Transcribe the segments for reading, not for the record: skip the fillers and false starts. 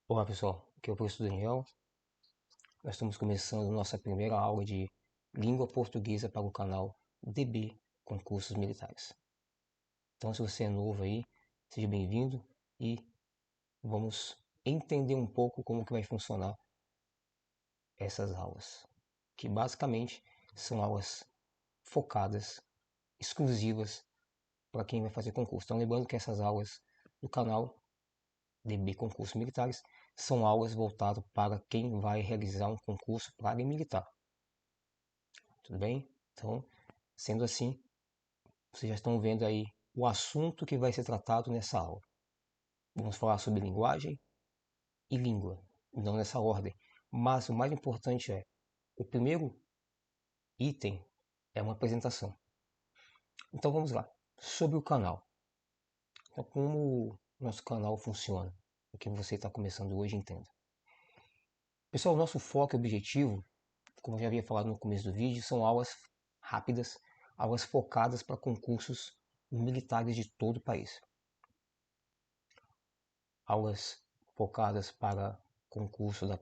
Olá pessoal, aqui é o professor Daniel. Nós estamos começando nossa primeira aula de língua portuguesa para o canal DB Concursos Militares. Então, se você é novo aí, seja bem-vindo e vamos entender um pouco como que vai funcionar essas aulas, que basicamente são aulas focadas, exclusivas para quem vai fazer concurso. Então, lembrando que essas aulas do canal DB Concursos Militares são aulas voltadas para quem vai realizar um concurso para a área militar. Tudo bem? Então, sendo assim, vocês já estão vendo aí o assunto que vai ser tratado nessa aula. Vamos falar sobre linguagem e língua, não nessa ordem. Mas o mais importante é, o primeiro item é uma apresentação. Então vamos lá. Sobre o canal. Então, como o nosso canal funciona? O que você está começando hoje, entenda. Pessoal, o nosso foco e objetivo, como eu já havia falado no começo do vídeo, são aulas rápidas, aulas focadas para concursos militares de todo o país. Aulas focadas para concurso das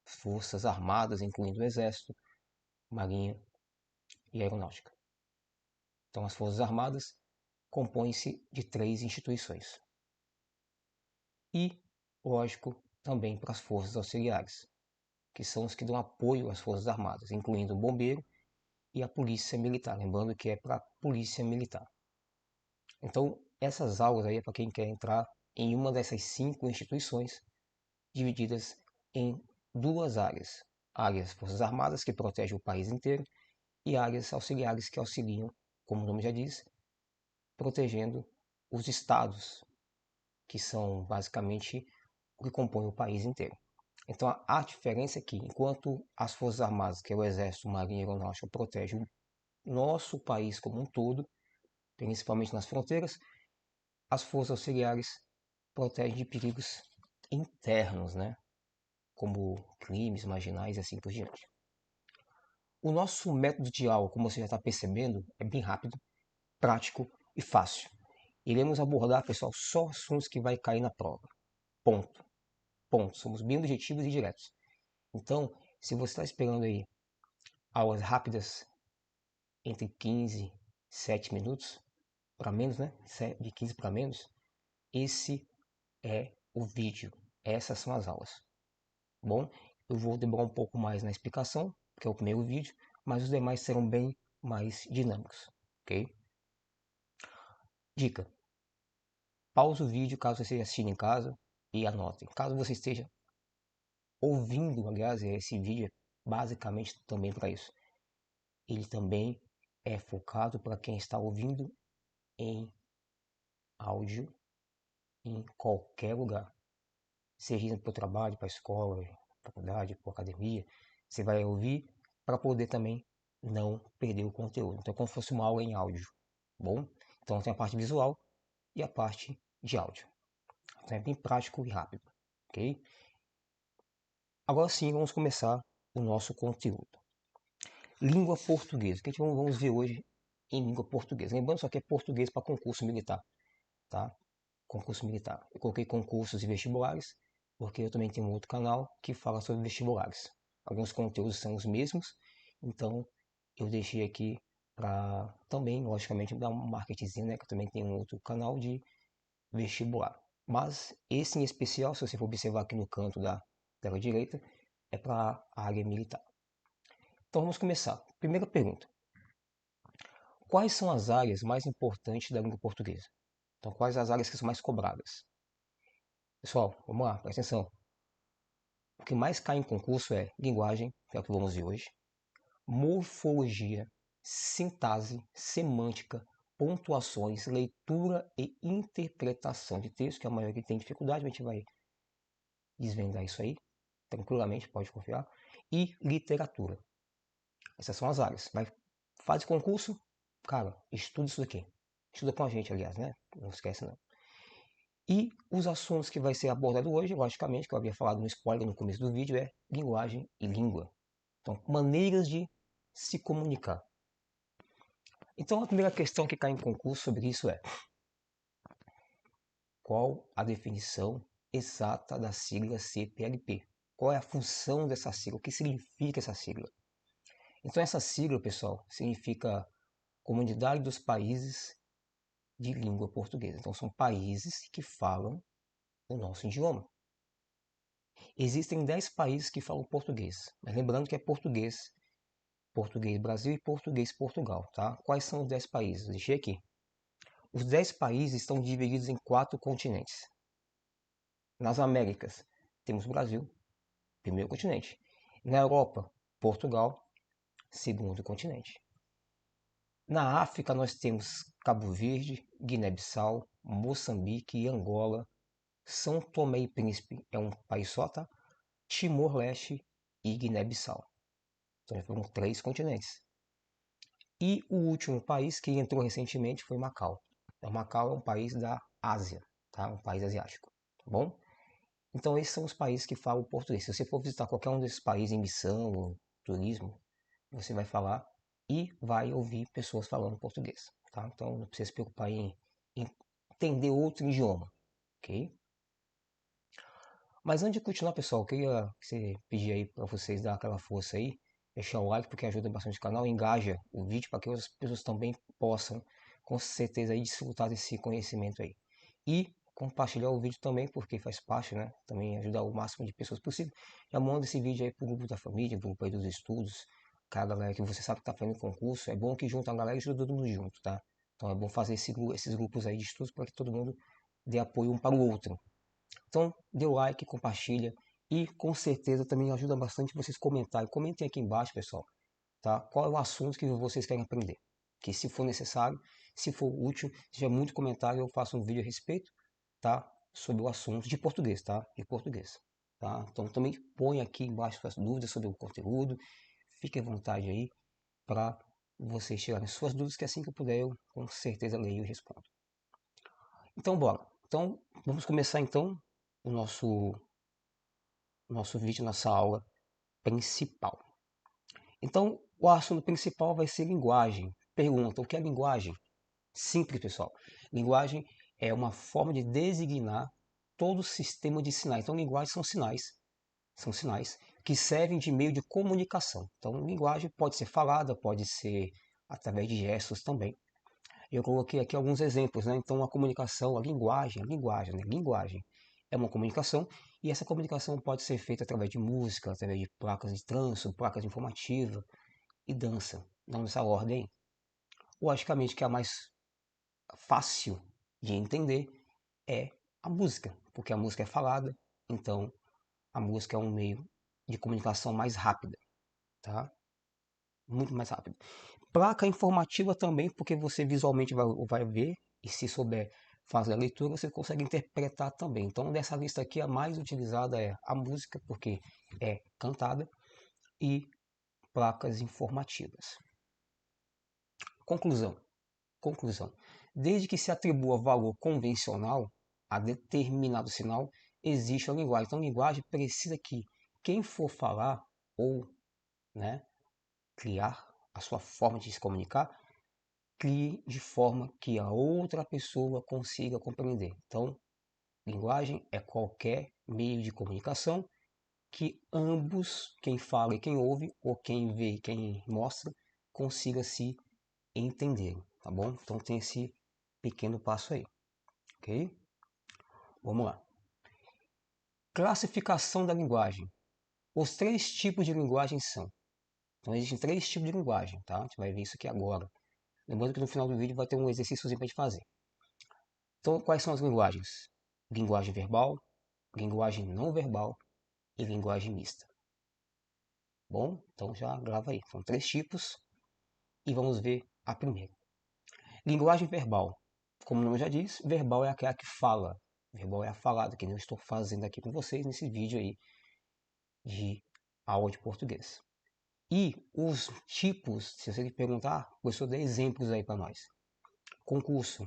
Forças Armadas, incluindo o Exército, Marinha e Aeronáutica. Então, as Forças Armadas compõem-se de 3 instituições. E, lógico, também para as Forças Auxiliares, que são os que dão apoio às Forças Armadas, incluindo o Bombeiro e a Polícia Militar, lembrando que é para a Polícia Militar. Então, essas aulas aí é para quem quer entrar em uma dessas 5 instituições, divididas em 2 áreas. Áreas Forças Armadas, que protegem o país inteiro, e áreas auxiliares, que auxiliam, como o nome já diz, protegendo os estados, que são basicamente o que compõe o país inteiro. Então a diferença é que, enquanto as Forças Armadas, que é o Exército, Marinha e Aeronáutica, protegem o nosso país como um todo, principalmente nas fronteiras, as Forças Auxiliares protegem de perigos internos, né? Como crimes marginais e assim por diante. O nosso método de aula, como você já está percebendo, é bem rápido, prático e fácil. Iremos abordar, pessoal, só assuntos que vai cair na prova. Ponto. Ponto. Somos bem objetivos e diretos. Então, se você está esperando aí aulas rápidas, entre 15 e 7 minutos, para menos, né? De 15 para menos, esse é o vídeo. Essas são as aulas. Bom, eu vou demorar um pouco mais na explicação, porque é o primeiro vídeo, mas os demais serão bem mais dinâmicos, ok? Dica: pause o vídeo caso você esteja assistindo em casa e anotem. Caso você esteja ouvindo, aliás, esse vídeo é basicamente também para isso. Ele também é focado para quem está ouvindo em áudio em qualquer lugar. Seja indo para o trabalho, para a escola, faculdade, para a academia, você vai ouvir para poder também não perder o conteúdo. Então é como se fosse uma aula em áudio, bom? Então tem a parte visual e a parte de áudio. Então é bem prático e rápido, ok? Agora sim, vamos começar o nosso conteúdo. Língua portuguesa. O que a gente vamos ver hoje em língua portuguesa? Lembrando só que é português para concurso militar, tá? Concurso militar. Eu coloquei concursos e vestibulares, porque eu também tenho um outro canal que fala sobre vestibulares. Alguns conteúdos são os mesmos, então eu deixei aqui para também, logicamente, dar um marketingzinho, né? Que eu também tenho um outro canal de vestibular. Mas esse em especial, se você for observar aqui no canto da tela direita, é para a área militar. Então vamos começar. Primeira pergunta: quais são as áreas mais importantes da língua portuguesa? Então, quais as áreas que são mais cobradas? Pessoal, vamos lá, presta atenção. O que mais cai em concurso é linguagem, que é o que vamos ver hoje, morfologia, sintaxe, semântica, pontuações, leitura e interpretação de texto, que é a maioria que tem dificuldade, a gente vai desvendar isso aí, tranquilamente, pode confiar, e literatura. Essas são as áreas. Vai, faz concurso, cara, estuda isso daqui. Estuda com a gente, aliás, né? Não esquece não. E os assuntos que vai ser abordado hoje, logicamente, que eu havia falado no spoiler no começo do vídeo, é linguagem e língua. Então, maneiras de se comunicar. Então, a primeira questão que cai em concurso sobre isso é: qual a definição exata da sigla CPLP. Qual é a função dessa sigla? O que significa essa sigla? Então essa sigla, pessoal, significa Comunidade dos Países de Língua Portuguesa. Então são países que falam o nosso idioma. Existem 10 países que falam português, mas lembrando que é português, português Brasil e português Portugal, tá? Quais são os 10 países? Deixei aqui. Os 10 países estão divididos em 4 continentes. Nas Américas, temos o Brasil, primeiro continente. Na Europa, Portugal, segundo continente. Na África, nós temos Cabo Verde, Guiné-Bissau, Moçambique e Angola. São Tomé e Príncipe é um país só, tá? Timor-Leste e Guiné-Bissau. Então já foram 3 continentes. E o último país que entrou recentemente foi Macau. Então, Macau é um país da Ásia, tá? Um país asiático, tá bom? Então esses são os países que falam português. Se você for visitar qualquer um desses países em missão ou turismo, você vai falar e vai ouvir pessoas falando português, tá? Então não precisa se preocupar em entender outro idioma, ok? Mas antes de continuar, pessoal, eu queria que você pedir aí para vocês dar aquela força aí, deixar o like porque ajuda bastante o canal, engaja o vídeo para que outras pessoas também possam, com certeza, aí, desfrutar desse conhecimento aí. E compartilhar o vídeo também, porque faz parte, né? Também ajudar o máximo de pessoas possível. Já manda esse vídeo aí pro grupo da família, pro grupo aí dos estudos, aquela galera que você sabe que tá fazendo concurso. É bom que junta a galera e estuda todo mundo junto, tá? Então é bom fazer esses grupos aí de estudos para que todo mundo dê apoio um para o outro. Então, dê o like, compartilha e com certeza também ajuda bastante vocês comentarem. Comentem aqui embaixo, pessoal, tá? Qual é o assunto que vocês querem aprender? Que se for necessário, se for útil, se tiver muito comentário, eu faço um vídeo a respeito, tá? Sobre o assunto de português, tá? De português, tá? Então também põe aqui embaixo suas dúvidas sobre o conteúdo. Fique à vontade aí para vocês tirarem suas dúvidas, que assim que eu puder, eu com certeza leio e respondo. Então, bora. Então, vamos começar então o nosso vídeo, nossa aula principal. Então, o assunto principal vai ser linguagem. Pergunta, o que é linguagem? Simples, pessoal. Linguagem é uma forma de designar todo o sistema de sinais. Então, linguagem são sinais que servem de meio de comunicação. Então, linguagem pode ser falada, pode ser através de gestos também. Eu coloquei aqui alguns exemplos, né? Então, a comunicação, né? Linguagem é uma comunicação e essa comunicação pode ser feita através de música, através de placas de trânsito, placas informativas e dança. Não nessa ordem. Logicamente que a mais fácil de entender é a música, porque a música é falada, então a música é um meio de comunicação mais rápida, tá? Muito mais rápido. Placa informativa também, porque você visualmente vai ver e se souber fazer a leitura, você consegue interpretar também. Então, dessa lista aqui, a mais utilizada é a música, porque é cantada, e placas informativas. Conclusão. Conclusão. Desde que se atribua valor convencional a determinado sinal, existe a linguagem. Então, a linguagem precisa que quem for falar ou, né, criar a sua forma de se comunicar, crie de forma que a outra pessoa consiga compreender. Então, linguagem é qualquer meio de comunicação que ambos, quem fala e quem ouve, ou quem vê e quem mostra, consiga se entender, tá bom? Então tem esse pequeno passo aí, ok? Vamos lá. Classificação da linguagem. Os 3 tipos de linguagem são. Então existem 3 tipos de linguagem, tá? A gente vai ver isso aqui agora. Lembrando que no final do vídeo vai ter um exercício para a gente fazer. Então, quais são as linguagens? Linguagem verbal, linguagem não verbal e linguagem mista. Bom, então já grava aí. São 3 tipos e vamos ver a primeira. Linguagem verbal. Como o nome já diz, verbal é aquela que fala. Verbal é a falada, que eu estou fazendo aqui com vocês nesse vídeo aí de aula de português. E os tipos, se você perguntar, professor, dê exemplos aí para nós. Concurso.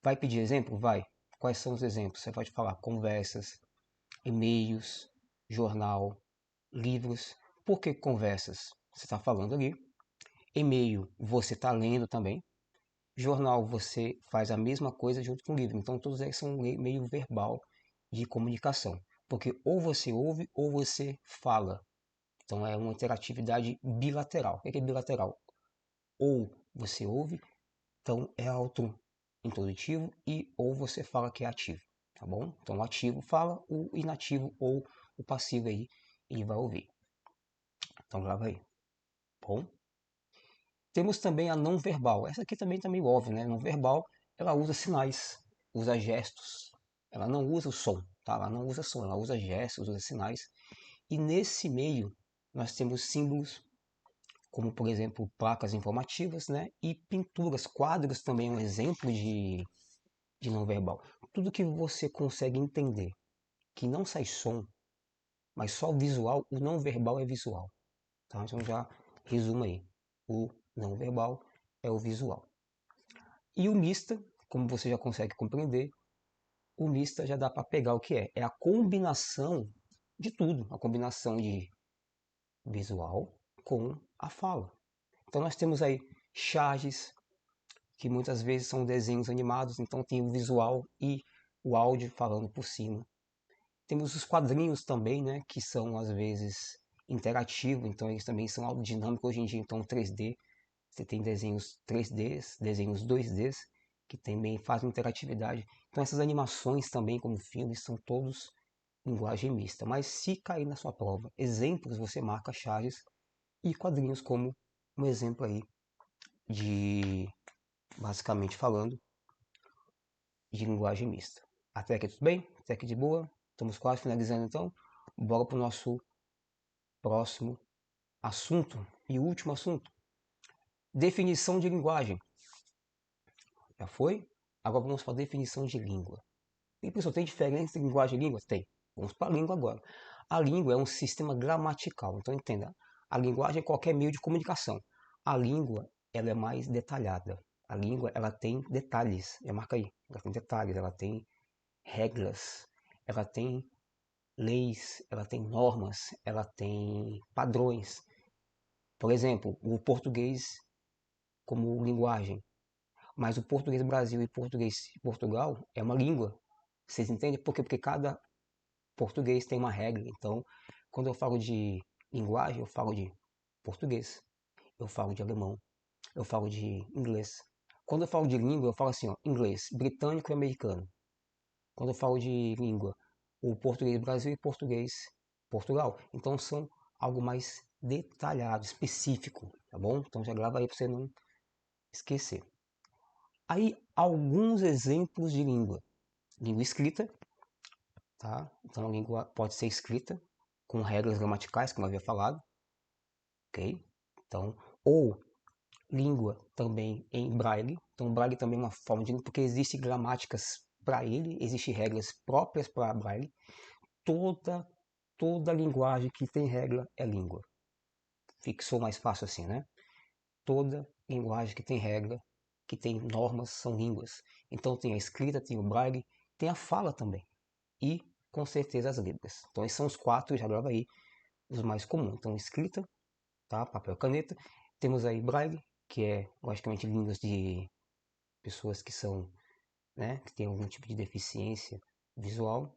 Vai pedir exemplo? Vai. Quais são os exemplos? Você pode falar conversas, e-mails, jornal, livros. Por que conversas? Você está falando ali. E-mail, você está lendo também. Jornal, você faz a mesma coisa junto com o livro. Então, todos eles são meio verbal de comunicação, porque ou você ouve ou você fala. Então é uma interatividade bilateral. O que é bilateral? Ou você ouve, então é auto-introdutivo, e ou você fala que é ativo, tá bom? Então o ativo fala, o inativo ou o passivo aí, ele vai ouvir. Então grava aí, bom? Temos também a não verbal. Essa aqui também tá meio óbvio, né? Não verbal, ela usa sinais, usa gestos. Ela não usa o som, tá? Ela não usa som, ela usa gestos, usa sinais. E nesse meio, nós temos símbolos, como por exemplo, placas informativas, né? E pinturas, quadros também é um exemplo de não verbal. Tudo que você consegue entender, que não sai som, mas só visual, o não verbal é visual. Tá? Então já resumo aí. O não verbal é o visual. E o mista, como você já consegue compreender, o mista já dá para pegar o que é. É a combinação de tudo, a combinação de visual com a fala. Então nós temos aí charges, que muitas vezes são desenhos animados, então tem o visual e o áudio falando por cima. Temos os quadrinhos também, né, que são às vezes interativos, então eles também são algo dinâmico hoje em dia, então 3D. Você tem desenhos 3Ds, desenhos 2Ds, que também fazem interatividade. Então essas animações também, como filmes, são todos linguagem mista. Mas se cair na sua prova, exemplos, você marca charges e quadrinhos como um exemplo aí de, basicamente falando, de linguagem mista. Até aqui tudo bem? Até aqui de boa? Estamos quase finalizando então. Bora para o nosso próximo assunto e último assunto. Definição de linguagem. Já foi? Agora vamos para a definição de língua. E pessoal, tem diferença entre linguagem e língua? Tem. Vamos para a língua agora. A língua é um sistema gramatical. Então entenda, a linguagem é qualquer meio de comunicação. A língua, ela é mais detalhada. A língua, ela tem detalhes. Já marca aí. Ela tem detalhes, ela tem regras, ela tem leis, ela tem normas, ela tem padrões. Por exemplo, o português como linguagem. Mas o português Brasil e português Portugal é uma língua. Vocês entendem? Por quê? Porque cada português tem uma regra. Então, quando eu falo de linguagem, eu falo de português, eu falo de alemão, eu falo de inglês. Quando eu falo de língua, eu falo assim, ó, inglês, britânico e americano. Quando eu falo de língua, o português Brasil e português Portugal. Então são algo mais detalhado, específico, tá bom? Então já grava aí para você não esquecer. Aí alguns exemplos de língua. Língua escrita, tá? Então a língua pode ser escrita com regras gramaticais, como eu havia falado, ok? Então, ou língua também em braille. Então braille também é uma forma de língua, porque existem gramáticas para ele, existem regras próprias para braille. Toda linguagem que tem regra é língua. Fixou mais fácil assim, né? Toda linguagem que tem regra, que tem normas, são línguas. Então tem a escrita, tem o braille, tem a fala também. E, com certeza, as libras. Então esses são os quatro, já grava aí, os mais comuns. Então escrita, tá? Papel, caneta. Temos aí braille, que é, logicamente, línguas de pessoas que são, né, que têm algum tipo de deficiência visual,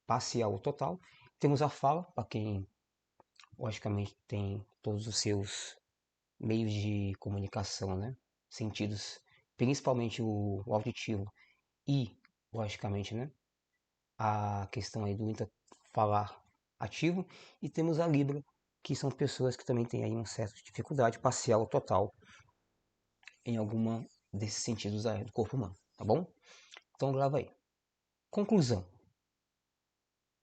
parcial ou total. Temos a fala, para quem logicamente tem todos os seus meios de comunicação, né? Sentidos, principalmente o auditivo e, logicamente, né? A questão aí do falar ativo. E temos a Libra, que são pessoas que também têm aí uma certa dificuldade parcial ou total em alguma desses sentidos do corpo humano, tá bom? Então grava aí. Conclusão.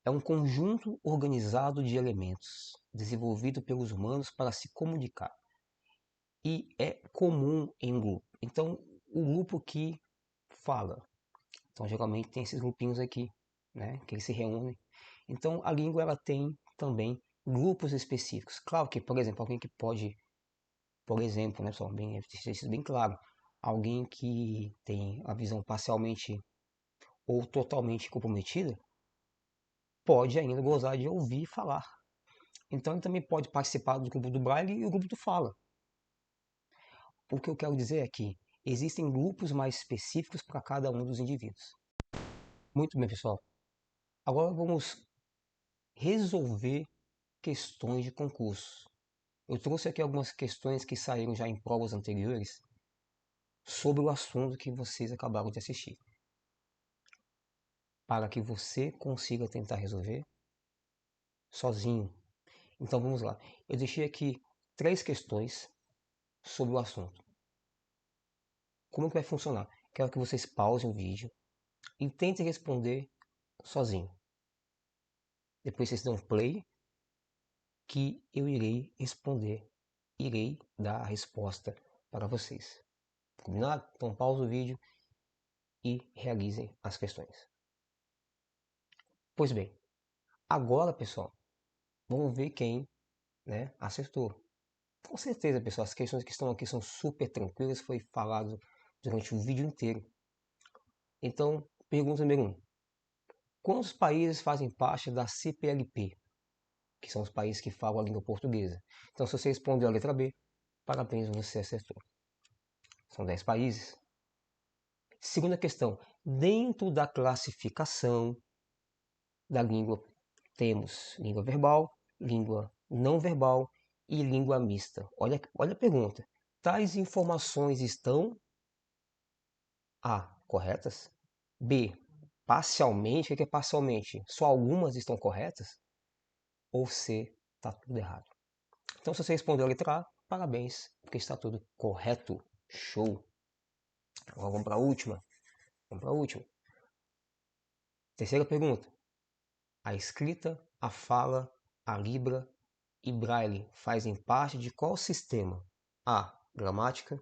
É um conjunto organizado de elementos desenvolvido pelos humanos para se comunicar e é comum em grupo. Então, o grupo que fala. Então, geralmente tem esses grupinhos aqui, né, que eles se reúnem. Então, a língua ela tem também grupos específicos. Claro que, por exemplo, alguém que pode, por exemplo, né, pessoal, bem, isso bem claro, alguém que tem a visão parcialmente ou totalmente comprometida, pode ainda gozar de ouvir falar. Então, ele também pode participar do grupo do Braille e o grupo do Fala. O que eu quero dizer é que existem grupos mais específicos para cada um dos indivíduos. Muito bem, pessoal. Agora vamos resolver questões de concurso. Eu trouxe aqui algumas questões que saíram já em provas anteriores sobre o assunto que vocês acabaram de assistir, para que você consiga tentar resolver sozinho. Então vamos lá. Eu deixei aqui 3 questões sobre o assunto. Como é que vai funcionar? Quero que vocês pausem o vídeo e tentem responder sozinho. Depois vocês dão play que eu irei responder, irei dar a resposta para vocês. Combinado? Então pausa o vídeo e realizem as questões. Pois bem, agora pessoal, vamos ver quem, né, acertou. Com certeza, pessoal, as questões que estão aqui são super tranquilas, foi falado durante o vídeo inteiro. Então, pergunta número 1. Quantos países fazem parte da CPLP? Que são os países que falam a língua portuguesa. Então, se você respondeu a letra B, parabéns, você acertou. São 10 países. Segunda questão. Dentro da classificação da língua, temos língua verbal, língua não verbal e língua mista. Olha a pergunta. Tais informações estão A, corretas? B, parcialmente. O que é parcialmente? Só algumas estão corretas? Ou C, está tudo errado? Então, se você respondeu a letra A, parabéns, porque está tudo correto. Show! Agora vamos para a última. Vamos para a última. Terceira pergunta. A escrita, a fala, a libra e braille fazem parte de qual sistema? A, gramática.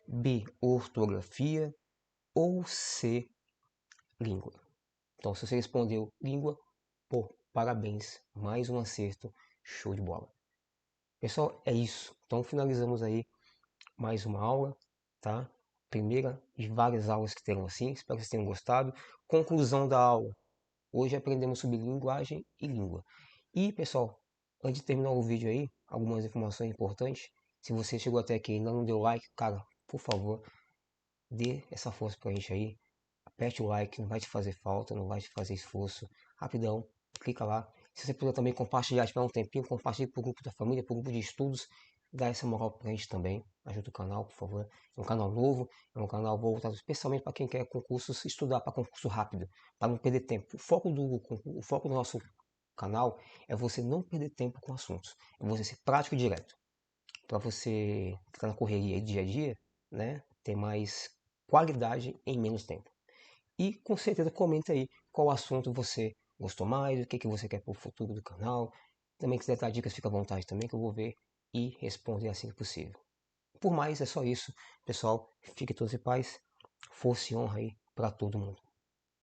B, ortografia. Ou C, língua? Então, se você respondeu língua, pô, parabéns, mais um acerto, show de bola. Pessoal, é isso. Então, finalizamos aí mais uma aula, tá? Primeira de várias aulas que terão assim, espero que vocês tenham gostado. Conclusão da aula. Hoje aprendemos sobre linguagem e língua. E, pessoal, antes de terminar o vídeo aí, algumas informações importantes. Se você chegou até aqui e ainda não deu like, cara, por favor, dê essa força pra gente aí. Aperte o like, não vai te fazer falta, não vai te fazer esforço. Rapidão, clica lá. Se você puder também compartilhar, tiver um tempinho, compartilhe pro grupo da família, pro grupo de estudos. Dá essa moral pra gente também. Ajuda o canal, por favor. É um canal novo, é um canal voltado especialmente para quem quer concursos, estudar para concurso rápido, para não perder tempo. O foco do nosso canal é você não perder tempo com assuntos. É você ser prático e direto. Para você ficar na correria do dia a dia, né? Ter mais qualidade em menos tempo. E com certeza comenta aí qual assunto você gostou mais, o que você quer para o futuro do canal. Também quiser dar dicas, fica à vontade também que eu vou ver e responder assim que possível. Por mais, é só isso. Pessoal, fique todos em paz. Força e honra aí para todo mundo.